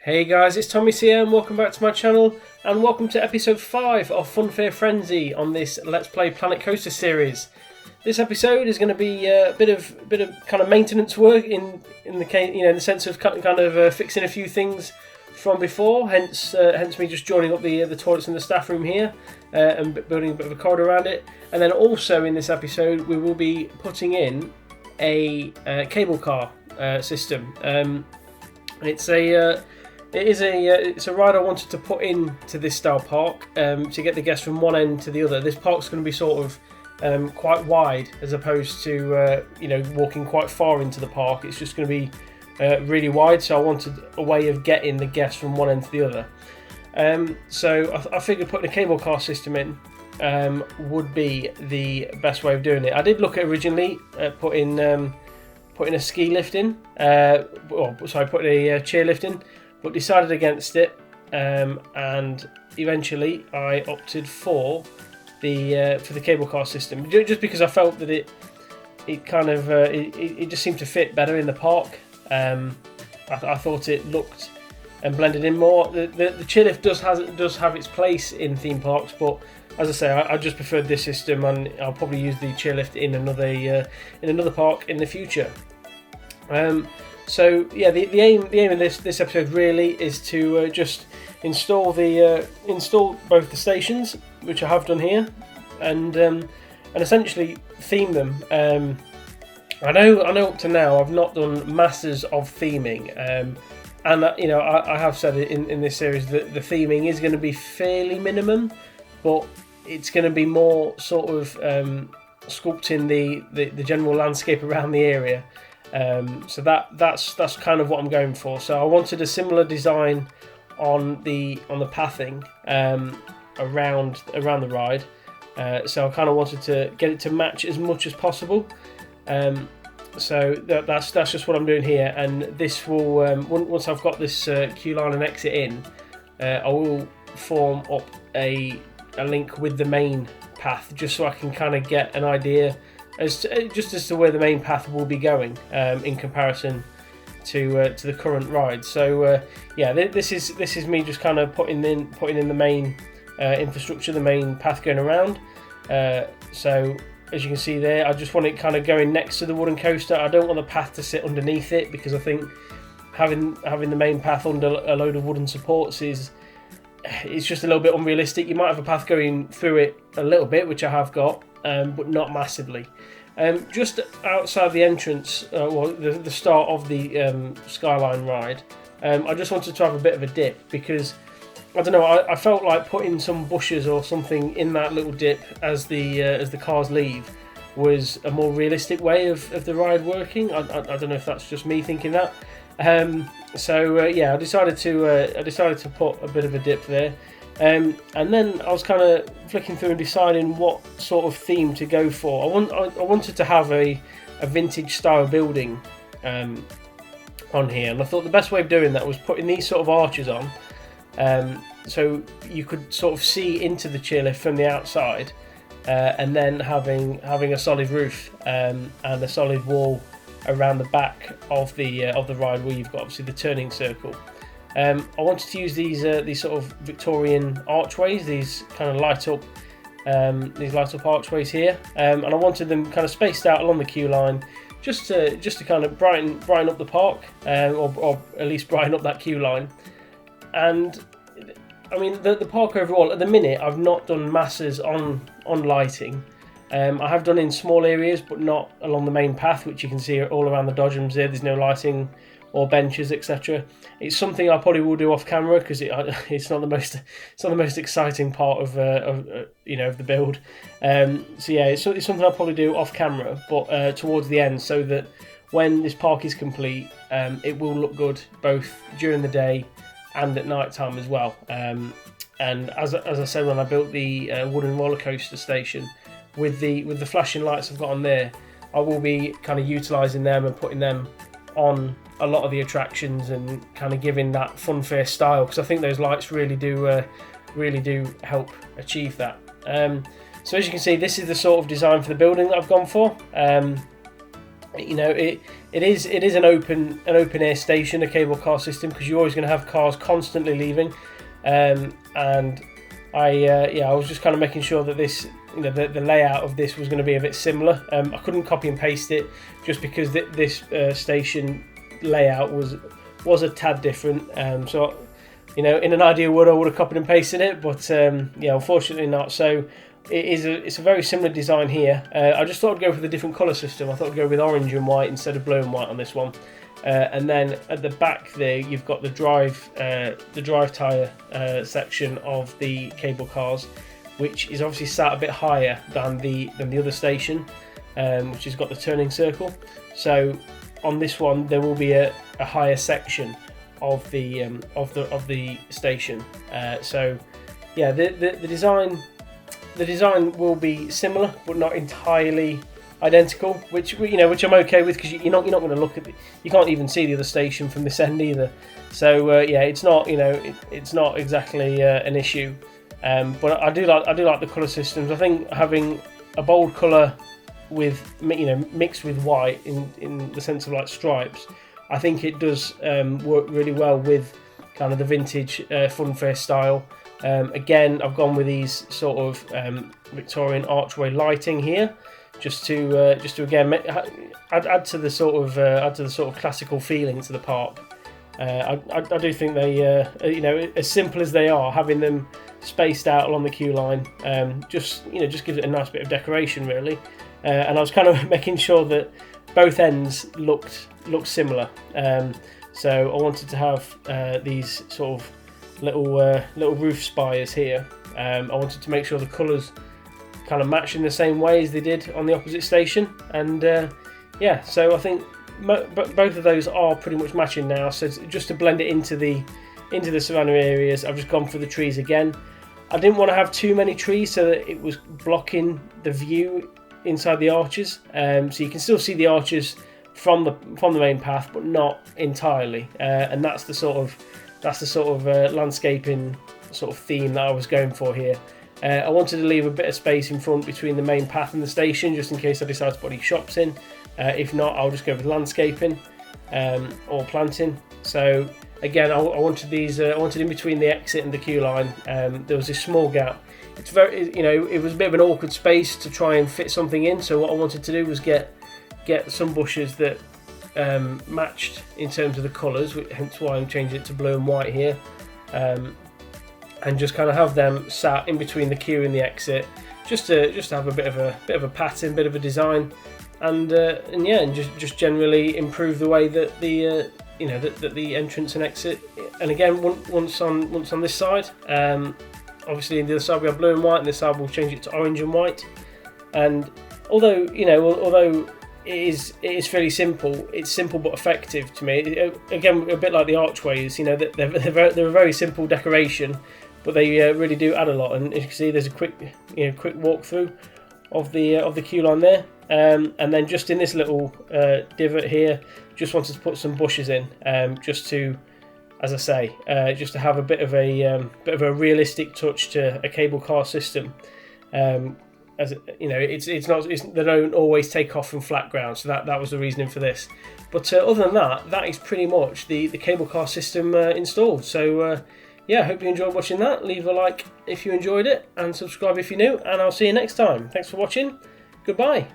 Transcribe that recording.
Hey guys, it's Tommy here and welcome back to my channel and welcome to episode 5 of FUNFAIR Frenzy on this Let's Play Planet Coaster series. This episode is going to be a bit of kind of maintenance work in the sense of fixing a few things from before. Hence me just joining up the toilets in the staff room here and building a bit of a corridor around it. And then also in this episode we will be putting in a cable car system. It's a ride I wanted to put into this style park to get the guests from one end to the other. This park's going to be sort of quite wide as opposed to walking quite far into the park. It's just going to be really wide, so I wanted a way of getting the guests from one end to the other. So I figured putting a cable car system in would be the best way of doing it. I did look at originally putting a ski lift in, putting a chair lift in, but decided against it, and eventually I opted for the cable car system, just because I felt that it just seemed to fit better in the park. I thought it looked and blended in more. The chairlift does have its place in theme parks, but as I say, I just preferred this system, and I'll probably use the chairlift in another park in the future. So yeah, the aim of this episode really is to just install both the stations, which I have done here, and essentially theme them. I know up to now I've not done masses of theming, and I have said it in this series that the theming is going to be fairly minimum, but it's going to be more sort of sculpting the general landscape around the area. So that's kind of what I'm going for. So I wanted a similar design on the pathing around the ride. So I kind of wanted to get it to match as much as possible. So that's just what I'm doing here. And this will once I've got this queue line and exit in, I will form up a link with the main path, just so I can kind of get an idea as to where the main path will be going in comparison to the current ride. So yeah, this is me just kind of putting in the main infrastructure, the main path going around. So as you can see there, I just want it kind of going next to the wooden coaster. I don't want the path to sit underneath it, because I think having the main path under a load of wooden supports it's just a little bit unrealistic. You might have a path going through it a little bit, which I have got, but not massively. Just outside the entrance, the start of the Skyline ride, I just wanted to have a bit of a dip, because I don't know, I felt like putting some bushes or something in that little dip as the cars leave was a more realistic way of the ride working. I don't know if that's just me thinking that. Yeah, I decided to put a bit of a dip there. And then I was kind of flicking through and deciding what sort of theme to go for. I wanted to have a vintage style building on here, and I thought the best way of doing that was putting these sort of arches on, so you could sort of see into the chairlift from the outside, and then having a solid roof and a solid wall around the back of the ride, where you've got obviously the turning circle. I wanted to use these sort of Victorian archways, these kind of light up archways here, and I wanted them kind of spaced out along the queue line, just to kind of brighten up the park, or at least brighten up that queue line. And I mean, the park overall, at the minute, I've not done masses on lighting. I have done in small areas, but not along the main path, which you can see all around the dodgems there. There's no lighting or benches, etc. It's something I probably will do off camera, because it's not the most exciting part of the build. So yeah, it's something I'll probably do off camera, but towards the end, so that when this park is complete, it will look good both during the day and at night time as well. And as I said, when I built the wooden roller coaster station with the flashing lights I've got on there, I will be kind of utilising them and putting them on a lot of the attractions and kind of giving that FUNFAIR style, because I think those lights really do help achieve that. So as you can see, this is the sort of design for the building that I've gone for. you know, it is an open air station, a cable car system, because you're always going to have cars constantly leaving, and I was just kind of making sure that this, you know, the layout of this was going to be a bit similar. I couldn't copy and paste it just because this station layout was a tad different. So, you know, in an ideal world I would have copied and pasted it, but yeah, unfortunately not. So it's a very similar design here. I just thought I'd go for the different colour system. I thought I'd go with orange and white instead of blue and white on this one. And then at the back there, you've got the drive tyre section of the cable cars, which is obviously sat a bit higher than the other station, which has got the turning circle. So on this one, there will be a higher section of the station. So yeah, the design will be similar, but not entirely identical, which I'm okay with, because you're not going to look at you can't even see the other station from this end either. So yeah, it's not, you know, it's not exactly an issue. But I do like the colour systems. I think having a bold colour with, you know, mixed with white in the sense of like stripes, I think it does work really well with kind of the vintage FUNFAIR style. Again, I've gone with these sort of Victorian archway lighting here, just to again add to the sort of classical feeling to the park. I do think they, you know, as simple as they are, having them spaced out along the queue line, just gives it a nice bit of decoration, really. And I was kind of making sure that both ends looked similar. So I wanted to have these sort of little roof spires here. I wanted to make sure the colours kind of match in the same way as they did on the opposite station, and yeah, so I think both of those are pretty much matching now. So just to blend it into the surrounding areas, I've just gone for the trees again. I didn't want to have too many trees so that it was blocking the view inside the arches, so you can still see the arches from the main path, but not entirely. And that's the sort of landscaping sort of theme that I was going for here. I wanted to leave a bit of space in front between the main path and the station, just in case I decide to put any shops in. If not, I'll just go with landscaping or planting. So again, I wanted these. I wanted in between the exit and the queue line. There was this small gap. It's very, you know, it was a bit of an awkward space to try and fit something in. So what I wanted to do was get some bushes that matched in terms of the colours. Hence why I'm changing it to blue and white here. And just kind of have them sat in between the queue and the exit, just to have a bit of a pattern, bit of a design, and just generally improve the way that the that the entrance and exit. And again, once on this side, obviously on the other side we have blue and white, and this side we'll change it to orange and white. And although it is fairly simple, it's simple but effective to me. Again, a bit like the archways, you know, they're a very simple decoration, but they really do add a lot. And as you can see, there's a quick walkthrough of the queue line there, and then just in this little divot here, just wanted to put some bushes in, just to, as I say, just to have a bit of a realistic touch to a cable car system. As you know, they don't always take off from flat ground, so that was the reasoning for this. But other than that is pretty much the cable car system installed. So yeah, hope you enjoyed watching that. Leave a like if you enjoyed it, and subscribe if you're new, and I'll see you next time. Thanks for watching. Goodbye.